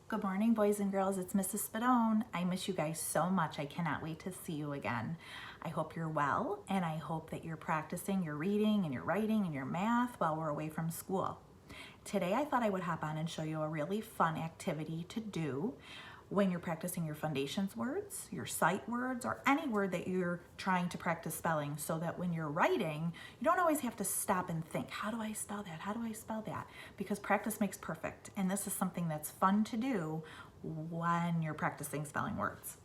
Good morning, boys and girls. It's Mrs. Spadone. I miss you guys so much. I cannot wait to see you again. I hope you're well, and I hope that you're practicing your reading and your writing and your math while we're away from school. Today, I thought I would hop on and show you a really fun activity to do when you're practicing your Fundations words, your sight words, or any word that you're trying to practice spelling, so that when you're writing, you don't always have to stop and think, how do I spell that? How do I spell that? Because practice makes perfect. And this is something that's fun to do when you're practicing spelling words.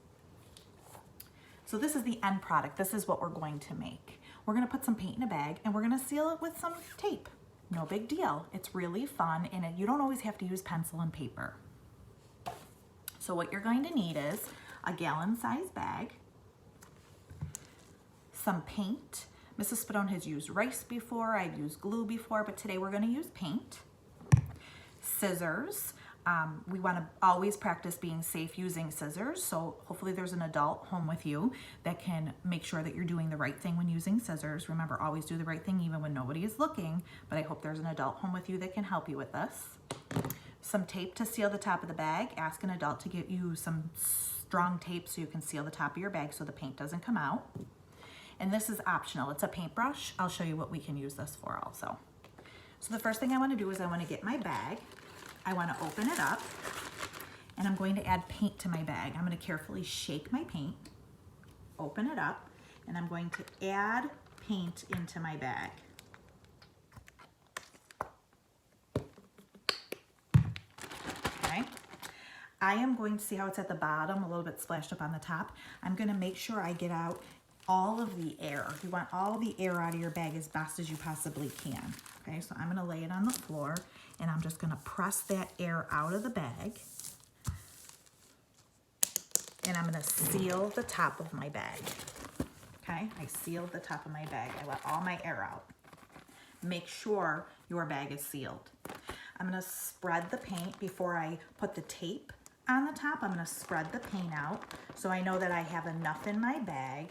So this is the end product. This is what we're going to make. We're going to put some paint in a bag and we're going to seal it with some tape. No big deal. It's really fun, and you don't always have to use pencil and paper. So what you're going to need is a gallon-sized bag, some paint. Mrs. Spadone has used rice before, I've used glue before, but today we're going to use paint. Scissors. We want to always practice being safe using scissors, so hopefully there's an adult home with you that can make sure that you're doing the right thing when using scissors. Remember, always do the right thing even when nobody is looking, but I hope there's an adult home with you that can help you with this. Some tape to seal the top of the bag. Ask an adult to get you some strong tape so you can seal the top of your bag so the paint doesn't come out. And this is optional. It's a paintbrush. I'll show you what we can use this for also. So the first thing I want to do is I want to get my bag. I want to open it up, and I'm going to add paint to my bag. I'm going to carefully shake my paint, open it up, and I'm going to add paint into my bag. Okay. I am going to see how it's at the bottom, a little bit splashed up on the top. I'm going to make sure I get out all of the air. You want all the air out of your bag as best as you possibly can. Okay, so I'm going to lay it on the floor, and I'm just going to press that air out of the bag. And I'm going to seal the top of my bag. Okay, I sealed the top of my bag. I let all my air out. Make sure your bag is sealed. I'm going to spread the paint before I put the tape on the top. I'm going to spread the paint out so I know that I have enough in my bag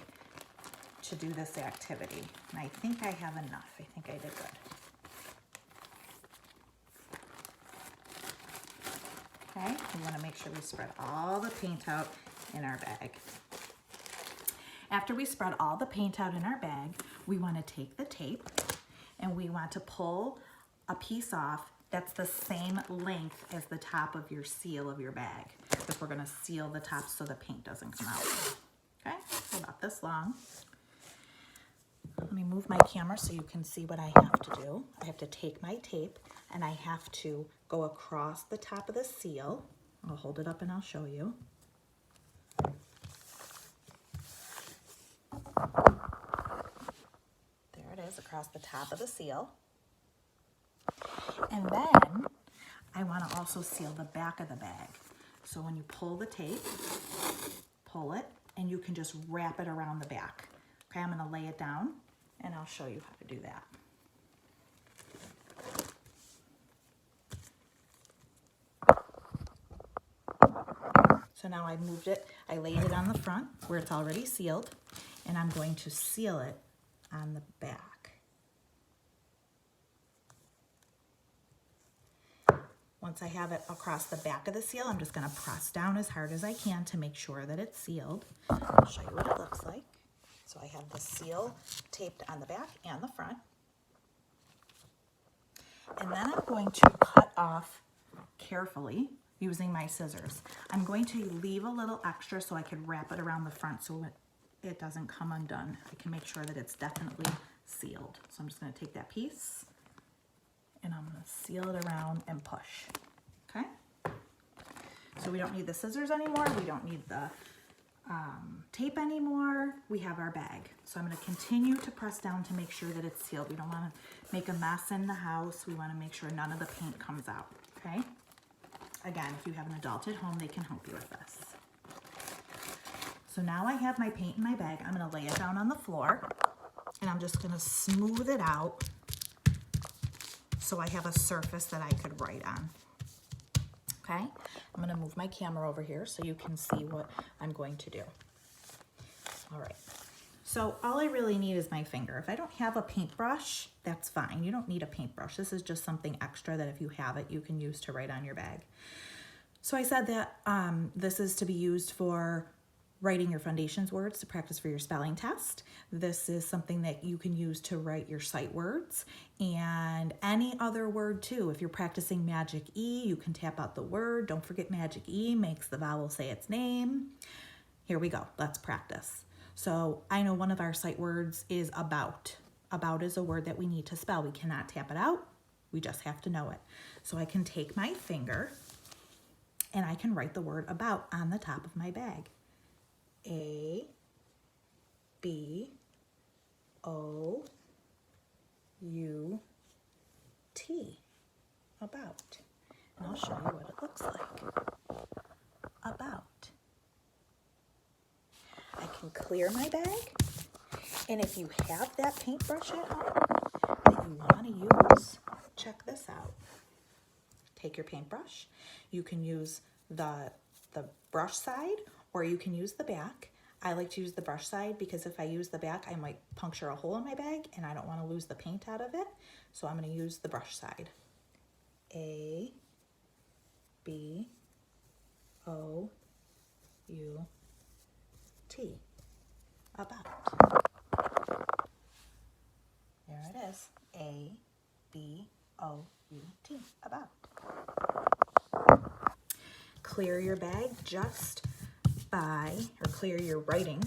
to do this activity. And I think I have enough. I think I did good. Okay, we want to make sure we spread all the paint out in our bag. After we spread all the paint out in our bag, we want to take the tape and we want to pull a piece off that's the same length as the top of your seal of your bag, because we're going to seal the top so the paint doesn't come out. Okay, so about this long. Let me move my camera so you can see what I have to do. I have to take my tape and I have to go across the top of the seal. I'll hold it up and I'll show you. There it is, across the top of the seal. And then I want to also seal the back of the bag. So when you pull the tape, pull it, and you can just wrap it around the back. Okay, I'm going to lay it down, and I'll show you how to do that. So now I moved it, I laid it on the front where it's already sealed, and I'm going to seal it on the back. Once I have it across the back of the seal, I'm just going to press down as hard as I can to make sure that it's sealed. I'll show you what it looks like. So I have the seal taped on the back and the front. And then I'm going to cut off carefully using my scissors. I'm going to leave a little extra so I can wrap it around the front so it doesn't come undone. I can make sure that it's definitely sealed. So I'm just going to take that piece and I'm going to seal it around and push. Okay? So we don't need the scissors anymore. We don't need the tape anymore. We have our bag. So I'm going to continue to press down to make sure that it's sealed. We don't want to make a mess in the house. We want to make sure none of the paint comes out. Okay? Again, if you have an adult at home, they can help you with this. So now I have my paint in my bag. I'm going to lay it down on the floor, and I'm just going to smooth it out so I have a surface that I could write on. Okay, I'm going to move my camera over here so you can see what I'm going to do. All right, so all I really need is my finger. If I don't have a paintbrush, that's fine. You don't need a paintbrush. This is just something extra that if you have it, you can use to write on your bag. So I said that this is to be used for writing your Fundations words to practice for your spelling test. This is something that you can use to write your sight words and any other word too. If you're practicing Magic E, you can tap out the word. Don't forget Magic E makes the vowel say its name. Here we go. Let's practice. So I know one of our sight words is about. About is a word that we need to spell. We cannot tap it out. We just have to know it. So I can take my finger and I can write the word about on the top of my bag. A, B, O, U, T, about. And I'll show you what it looks like. About. I can clear my bag, and if you have that paintbrush at home that you want to use, check this out. Take your paintbrush. You can use the brush side, or you can use the back. I like to use the brush side because if I use the back, I might puncture a hole in my bag and I don't want to lose the paint out of it. So I'm going to use the brush side. A, B, O, U, T. About. There it is. A, B, O, U, T. About. Clear your bag clear your writing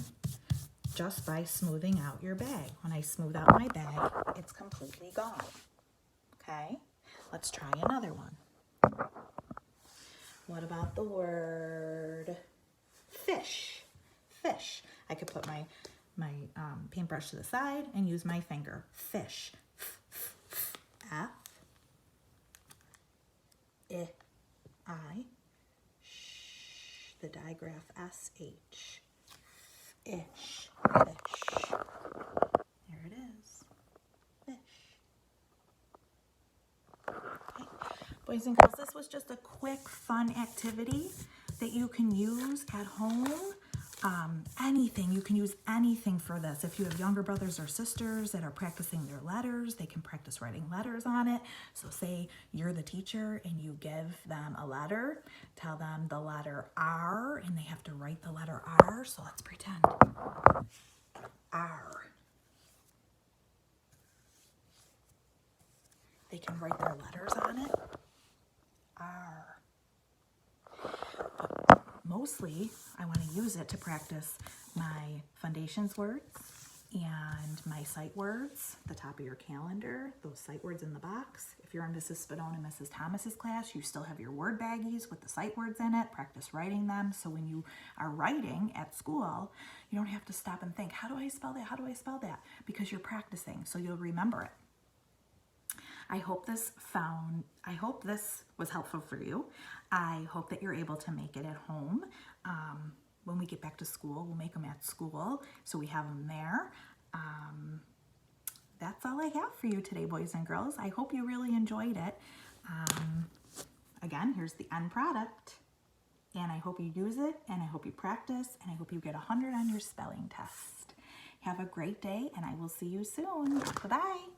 just by smoothing out your bag. When I smooth out my bag, it's completely gone. Okay, let's try another one. What about the word fish? Fish. I could put my paintbrush to the side and use my finger. Fish. F, I, I, sh, the digraph SH. Ish. Fish. There it is. Fish. Okay. Boys and girls, this was just a quick, fun activity that you can use at home. Anything, you can use anything for this. If you have younger brothers or sisters that are practicing their letters, they can practice writing letters on it. So say you're the teacher and you give them a letter, tell them the letter R and they have to write the letter R. So let's pretend. R. They can write their letters on it. R. But mostly, I want to use it to practice my Fundations words and my sight words, the top of your calendar, those sight words in the box. If you're in Mrs. Spadone and Mrs. Thomas's class, you still have your word baggies with the sight words in it. Practice writing them. So when you are writing at school, you don't have to stop and think, how do I spell that? How do I spell that? Because you're practicing, so you'll remember it. I hope this was helpful for you. I hope that you're able to make it at home. When we get back to school, we'll make them at school, so we have them there. That's all I have for you today, boys and girls. I hope you really enjoyed it. Again, here's the end product, and I hope you use it, and I hope you practice, and I hope you get 100 on your spelling test. Have a great day, and I will see you soon. Bye-bye.